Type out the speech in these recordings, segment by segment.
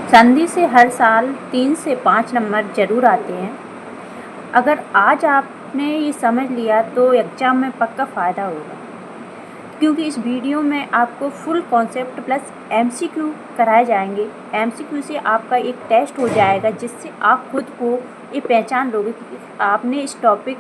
संधि से हर साल 3 से 5 नंबर ज़रूर आते हैं। अगर आज आपने ये समझ लिया तो एग्ज़ाम में पक्का फ़ायदा होगा, क्योंकि इस वीडियो में आपको फुल कॉन्सेप्ट प्लस एमसीक्यू कराए जाएंगे। एमसीक्यू से आपका एक टेस्ट हो जाएगा, जिससे आप खुद को ये पहचान लोगे कि आपने इस टॉपिक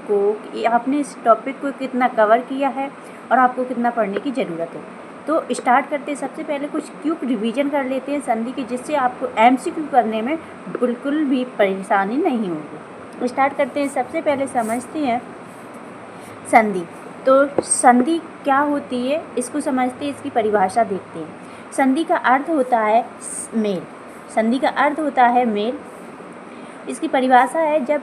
को कितना कवर किया है और आपको कितना पढ़ने की ज़रूरत है। तो स्टार्ट करते हैं। सबसे पहले कुछ क्विक रिवीजन कर लेते हैं संधि की, जिससे आपको एमसीक्यू करने में बिल्कुल भी परेशानी नहीं होगी। स्टार्ट करते हैं। सबसे पहले समझते हैं संधि। तो संधि क्या होती है इसको समझते हैं, इसकी परिभाषा देखते हैं। संधि का अर्थ होता है मेल। संधि का अर्थ होता है मेल। इसकी परिभाषा है जब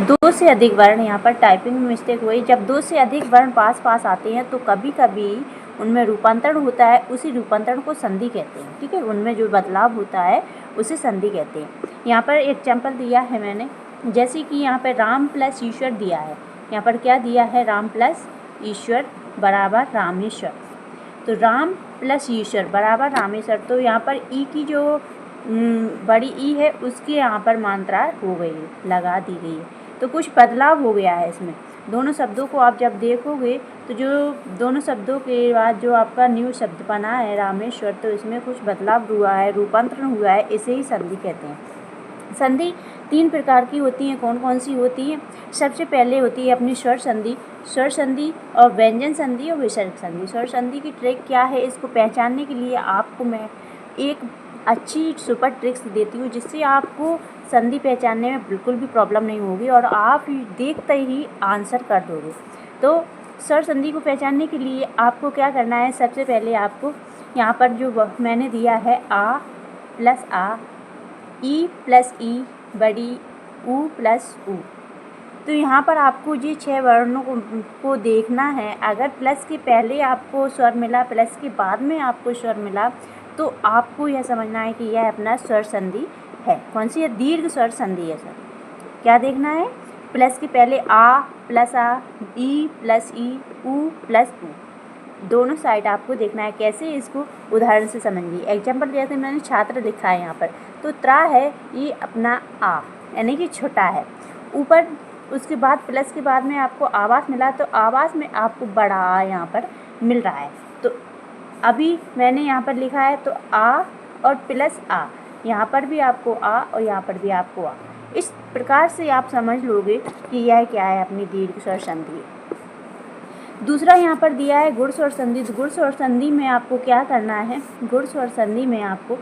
दो से अधिक वर्ण, यहाँ पर टाइपिंग में मिस्टेक हुई, जब दो से अधिक वर्ण पास पास आते हैं तो कभी कभी उनमें रूपांतरण होता है, उसी रूपांतरण को संधि कहते हैं। ठीक है, उनमें जो बदलाव होता है उसे संधि कहते हैं। यहाँ पर एग्जाम्पल दिया है मैंने, जैसे कि यहाँ पर राम प्लस ईश्वर दिया है। यहाँ पर क्या दिया है? राम प्लस ईश्वर बराबर रामेश्वर। तो राम प्लस ईश्वर बराबर रामेश्वर। तो यहाँ पर ई की जो बड़ी ई है उसकी यहाँ पर मात्रा हो गई है, लगा दी गई है। तो कुछ बदलाव हो गया है इसमें। दोनों शब्दों को आप जब देखोगे तो जो दोनों शब्दों के बाद जो आपका न्यू शब्द बना है रामेश्वर, तो इसमें कुछ बदलाव हुआ है, रूपांतरण हुआ है, इसे ही संधि कहते हैं। संधि 3 प्रकार की होती हैं। कौन कौन सी होती हैं? सबसे पहले होती है अपनी स्वर संधि, स्वर संधि और व्यंजन संधि और विसर्ग संधि। स्वर संधि की ट्रिक क्या है, इसको पहचानने के लिए आपको मैं एक अच्छी सुपर ट्रिक्स देती हूँ, जिससे आपको संधि पहचानने में बिल्कुल भी प्रॉब्लम नहीं होगी और आप देखते ही आंसर कर दोगे। तो स्वर संधि को पहचानने के लिए आपको क्या करना है? सबसे पहले आपको यहाँ पर जो मैंने दिया है आ प्लस आ, ई प्लस ई, बड़ी ऊ प्लस ऊ। तो यहाँ पर आपको ये 6 वर्णों को देखना है। अगर प्लस के पहले आपको स्वर मिला, प्लस के बाद में आपको स्वर मिला, तो आपको यह समझना है कि यह अपना स्वर संधि है। कौन सी है? दीर्घ स्वर संधि है सर। क्या देखना है? प्लस के पहले आ प्लस आ, ई प्लस ई, ऊ प्लस ऊ, दोनों साइड आपको देखना है। कैसे? इसको उदाहरण से समझिए। एग्जाम्पल जैसे मैंने छात्र लिखा है यहाँ पर, तो त्रा है ये अपना आ, यानी कि छोटा है। ऊपर उसके बाद प्लस के बाद में आपको आवाज़ मिला, तो आवाज़ में आपको बड़ा आ यहाँ पर मिल रहा है। तो अभी मैंने यहाँ पर लिखा है तो आ और प्लस आ, यहाँ पर भी आपको आ और यहाँ पर भी आपको आ। इस प्रकार से आप समझ लोगे कि यह क्या है, अपनी दीर्घ स्वर संधि। दूसरा यहाँ पर दिया है गुण स्वर संधि। गुण स्वर संधि में आपको क्या करना है? गुण स्वर संधि में आपको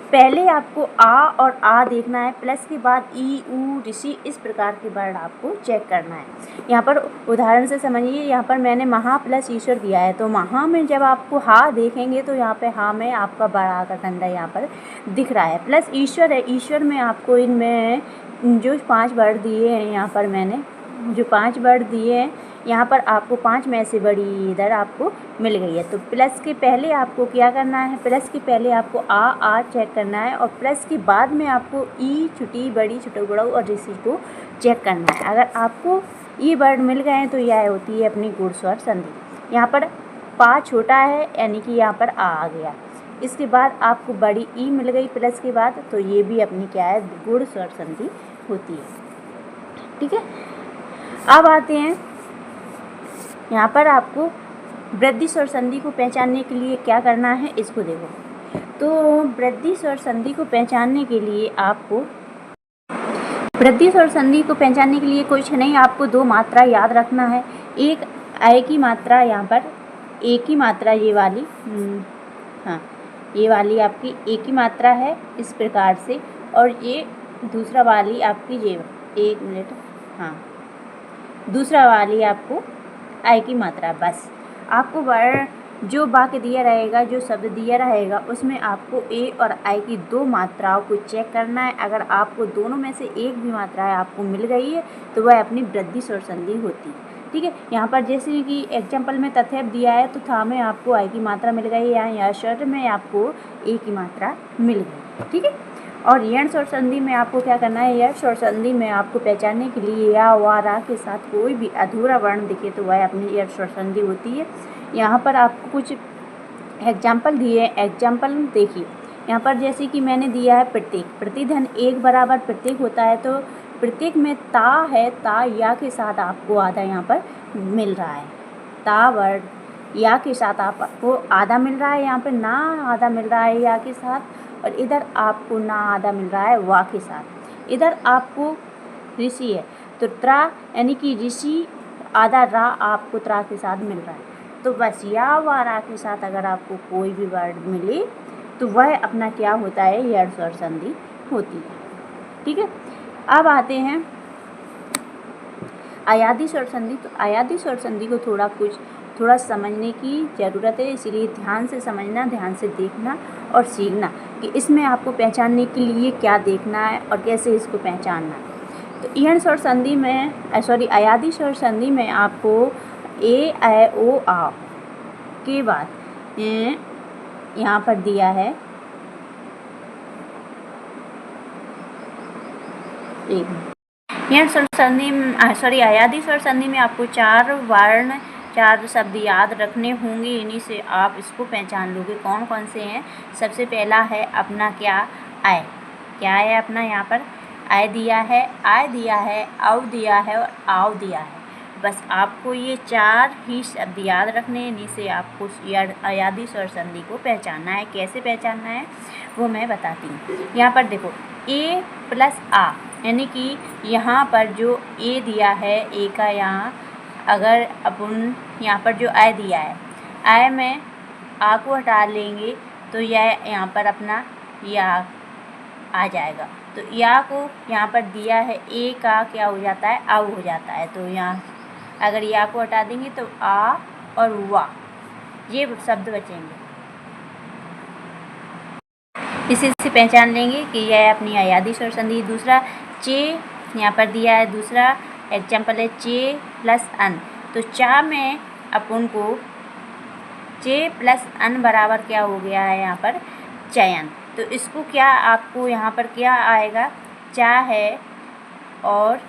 पहले आपको आ और आ देखना है, प्लस के बाद ई ऊ ऋषि, इस प्रकार के वर्ड आपको चेक करना है। यहाँ पर उदाहरण से समझिए। यहाँ पर मैंने महा प्लस ईश्वर दिया है, तो महा में जब आपको हा देखेंगे तो यहाँ पे हा में आपका बड़ा का डंडा यहाँ पर दिख रहा है। प्लस ईश्वर है, ईश्वर में आपको इनमें जो 5 वर्ड दिए हैं, यहाँ पर मैंने जो 5 वर्ड दिए हैं, यहाँ पर आपको 5 में से बड़ी इधर आपको मिल गई है। तो प्लस के पहले आपको क्या करना है? प्लस के पहले आपको आ चेक करना है, और प्लस के बाद में आपको ई छोटी बड़ी छोटा बड़ा और ऋषि को चेक करना है। अगर आपको ये वर्ड मिल गए हैं तो यह होती है अपनी गुण स्वर संधि। यहाँ पर पा छोटा है, यानी कि यहाँ पर आ गया। इसके बाद आपको बड़ी ई मिल गई प्लस के बाद, तो ये भी अपनी क्या है? गुण स्वर संधि होती है। ठीक है, अब आते हैं यहाँ पर आपको वृद्धि स्वर संधि को पहचानने के लिए क्या करना है, इसको देखो। तो वृद्धि स्वर संधि को पहचानने के लिए आपको वृद्धि स्वर संधि को पहचानने के लिए कुछ नहीं, आपको 2 मात्रा याद रखना है। एक आय की मात्रा, यहाँ पर एक ही मात्रा ये वाली, हाँ ये वाली आपकी एक ही मात्रा है इस प्रकार से, और ये दूसरा वाली आपकी ये, एक मिनट, हाँ दूसरा वाली आपको आय की मात्रा। बस आपको वर्ण जो वाक्य दिया रहेगा, जो शब्द दिया रहेगा, उसमें आपको ए और आई की 2 मात्राओं को चेक करना है। अगर आपको दोनों में से एक भी मात्रा आपको मिल गई है तो वह अपनी वृद्धि स्वर संधि होती है। ठीक है, यहाँ पर जैसे कि एग्जाम्पल में तथैव दिया है, तो था में आपको आई की मात्रा मिल गई है, या शर्ट में आपको ए की मात्रा मिल गई। ठीक है, और यण स्वर संधि में आपको क्या करना है, यण स्वर संधि में आपको पहचानने के लिए या वा रा के साथ कोई भी अधूरा वर्ण दिखे तो वह अपनी यण स्वर संधि होती है। यहाँ पर आपको कुछ एग्जाम्पल दिए, एग्जाम्पल देखिए। यहाँ पर जैसे कि मैंने दिया है प्रत्येक, प्रतिधन एक बराबर प्रत्येक होता है, तो प्रत्येक में ता है, ता या के साथ आपको आधा यहाँ पर मिल रहा है। ता वर्ण या के साथ आपको आधा मिल रहा है, यहाँ पर ना आधा मिल रहा है या के साथ, और इधर आपको ना आधा मिल रहा है वा के साथ। इधर आपको ऋषि है तो त्रा यानी कि ऋषि, आधा रा आपको त्रा के साथ मिल रहा है। तो बस या वा रा के साथ अगर आपको कोई भी वर्ड मिले तो वह अपना क्या होता है, यण स्वर संधि होती है। ठीक है, अब आते हैं अयादी स्वर संधि। तो अयादी स्वर संधि को थोड़ा समझने की ज़रूरत है, इसीलिए ध्यान से समझना, ध्यान से देखना और सीखना कि इसमें आपको पहचानने के लिए क्या देखना है और कैसे इसको पहचानना है। तो यण स्वर संधि में अयादी स्वर संधि में आपको ए ऐ ओ आ के बाद यहाँ पर दिया है अयादी स्वर संधि में आपको 4 वर्ण, 4 शब्द याद रखने होंगे। इन्हीं से आप इसको पहचान लोगे कौन कौन से हैं। सबसे पहला है अपना क्या है अपना, यहाँ पर आय दिया है, आय दिया है, आव दिया है और आव दिया है। बस आपको ये 4 ही शब्द याद रखने, इन्हीं से आपको अयादी स्वर संधि को पहचानना है। कैसे पहचानना है वो मैं बताती हूँ। यहाँ पर देखो ए प्लस आ, यानी कि यहाँ पर जो ए दिया है, ए का यहाँ अगर अपन यहाँ पर जो आय दिया है, आय में आ को हटा लेंगे तो यह यहाँ पर अपना या आ जाएगा। तो या को यहाँ पर दिया है, ए का क्या हो जाता है, आव हो जाता है। तो यहाँ अगर या को हटा देंगे तो आ और वा ये शब्द बचेंगे। इसी से पहचान लेंगे कि यह अपनी अयादी स्वर संधि। दूसरा चे यहाँ पर दिया है, दूसरा एग्जाम्पल है चे प्लस अन। तो चा में अपन को चे प्लस अन बराबर क्या हो गया है, यहाँ पर चयन। तो इसको क्या आपको यहाँ पर क्या आएगा, चा है और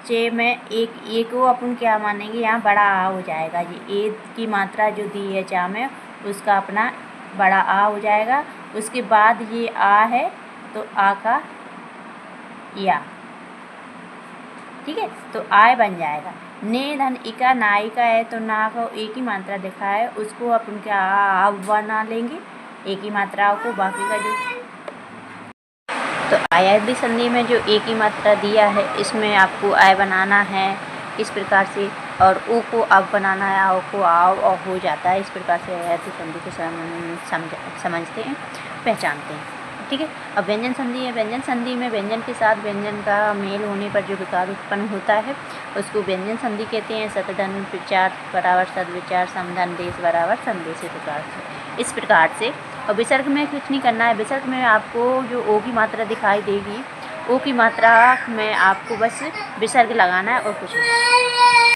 चे में एक को अपन क्या मानेंगे, यहाँ बड़ा आ हो जाएगा। ये ए की मात्रा जो दी है चा में उसका अपना बड़ा आ हो जाएगा। उसके बाद ये आ है तो आ का या, ठीक है, तो आय बन जाएगा। ने धन इका नायिका है तो ना को एक ही मात्रा दिखा है, उसको अपन क्या आ बना लेंगे, एक ही मात्रा को, बाकी का जो। तो अयादी संधि में जो एक ही मात्रा दिया है इसमें आपको आय बनाना है इस प्रकार से, और ओ को अब बनाना है, आओ को आओ और हो जाता है। इस प्रकार से अयादी संधि को समझते हैं, पहचानते हैं। ठीक है, अब व्यंजन संधि है। व्यंजन संधि में व्यंजन के साथ व्यंजन का मेल होने पर जो विकार उत्पन्न होता है उसको व्यंजन संधि कहते हैं। सतधन विचार बराबर सदविचार, समधन देश बराबर संदेश, इस प्रकार से। और विसर्ग में कुछ नहीं करना है। विसर्ग में आपको जो ओ की मात्रा दिखाई देगी, ओ की मात्रा में आपको बस विसर्ग लगाना है और कुछ नहीं।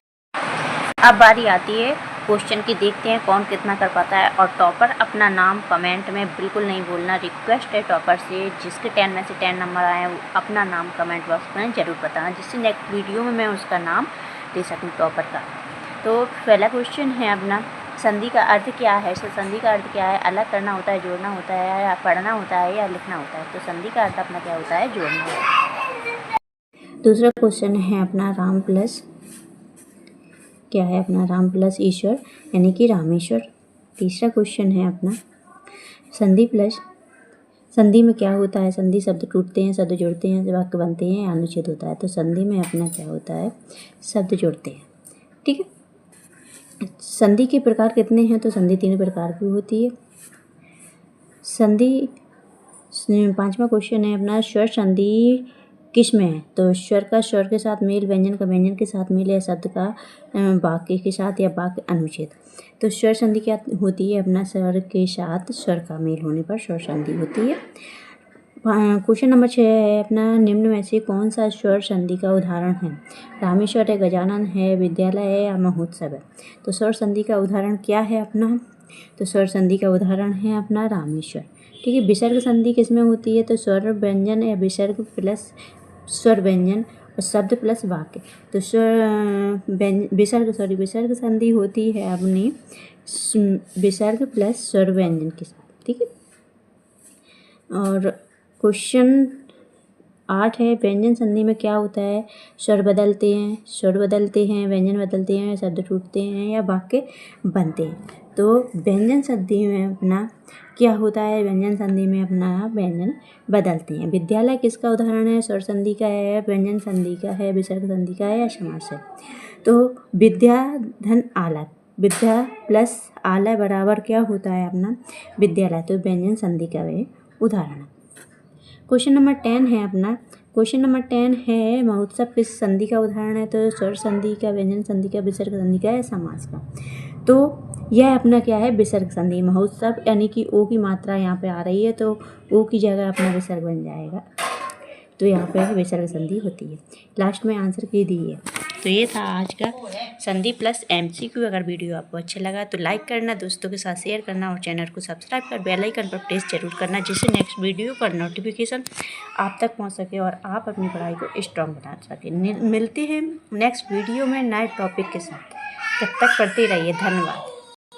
अब बारी आती है क्वेश्चन की, देखते हैं कौन कितना कर पाता है। और टॉपर अपना नाम कमेंट में बिल्कुल नहीं बोलना, रिक्वेस्ट है टॉपर से, जिसके 10 में से 10 नंबर आए वो अपना नाम कमेंट बॉक्स में ज़रूर बताना, जिससे नेक्स्ट वीडियो में मैं उसका नाम दे सकूँ टॉपर का। तो पहला क्वेश्चन है अपना, संधि का अर्थ क्या है। तो संधि का अर्थ क्या है, अलग करना होता है, जोड़ना होता है, या पढ़ना होता है या लिखना होता है। तो संधि का अर्थ अपना क्या होता है, जोड़ना होता है। दूसरा क्वेश्चन है अपना, राम प्लस क्या है अपना, राम प्लस ईश्वर यानी कि रामेश्वर। तीसरा क्वेश्चन है अपना, संधि प्लस, संधि में क्या होता है। संधि शब्द टूटते हैं, शब्द जुड़ते हैं, वाक्य बनते हैं, अनुच्छेद होता है। तो संधि में अपना क्या होता है, शब्द जुड़ते हैं। ठीक है, संधि के प्रकार कितने हैं। तो संधि 3 प्रकार की होती है। संधि, 5वां क्वेश्चन है अपना, स्वर संधि किस में है। तो स्वर का स्वर के साथ मेल, व्यंजन का व्यंजन के साथ मेल, या शब्द का वाक्य के साथ, या वाक्य अनुच्छेद। तो स्वर संधि क्या होती है अपना, स्वर के साथ स्वर का मेल होने पर स्वर संधि होती है। क्वेश्चन नंबर 6 है अपना, निम्न में से कौन सा स्वर संधि का उदाहरण है। रामेश्वर है, गजानन है, विद्यालय है, या महोत्सव है। तो स्वर संधि का उदाहरण क्या है अपना, तो स्वर संधि का उदाहरण है अपना रामेश्वर। ठीक है। विसर्ग संधि किस में होती है? तो स्वर व्यंजन या विसर्ग प्लस स्वर व्यंजन और शब्द प्लस वाक्य। तो विसर्ग संधि होती है अपनी विसर्ग प्लस स्वर व्यंजन के साथ, ठीक है। और क्वेश्चन 8 है, व्यंजन संधि में क्या होता है? स्वर बदलते हैं, व्यंजन बदलते हैं, शब्द टूटते हैं या वाक्य बनते हैं। तो व्यंजन संधि में अपना क्या होता है? व्यंजन संधि में अपना व्यंजन बदलते हैं। विद्यालय किसका उदाहरण है? स्वर संधि का है, व्यंजन संधि का है, विसर्ग संधि का है या समास है? तो विद्या धन आलय, विद्या प्लस आलय बराबर क्या होता है अपना? विद्यालय। तो व्यंजन संधि का वह उदाहरण है। क्वेश्चन नंबर 10 है अपना। क्वेश्चन नंबर 10 है, महोत्सव किस संधि का उदाहरण है? तो स्वर संधि का, व्यंजन संधि का, विसर्ग संधि का या समास का? तो यह अपना क्या है? विसर्ग संधि। महोत्सव यानी कि ओ की मात्रा यहाँ पे आ रही है तो ओ की जगह अपना विसर्ग बन जाएगा, तो यहाँ पे विसर्ग संधि होती है। लास्ट में आंसर की दी है। तो ये था आज का संधि प्लस MCQ। अगर वीडियो आपको अच्छा लगा तो लाइक करना, दोस्तों के साथ शेयर करना और चैनल को सब्सक्राइब कर बेल आइकन पर प्रेस जरूर करना, जिससे नेक्स्ट वीडियो का नोटिफिकेशन आप तक पहुंच सके और आप अपनी पढ़ाई को स्ट्रॉन्ग बना सके। मिलते हैं नेक्स्ट वीडियो में नए टॉपिक के साथ। तब तक पढ़ते रहिए। धन्यवाद।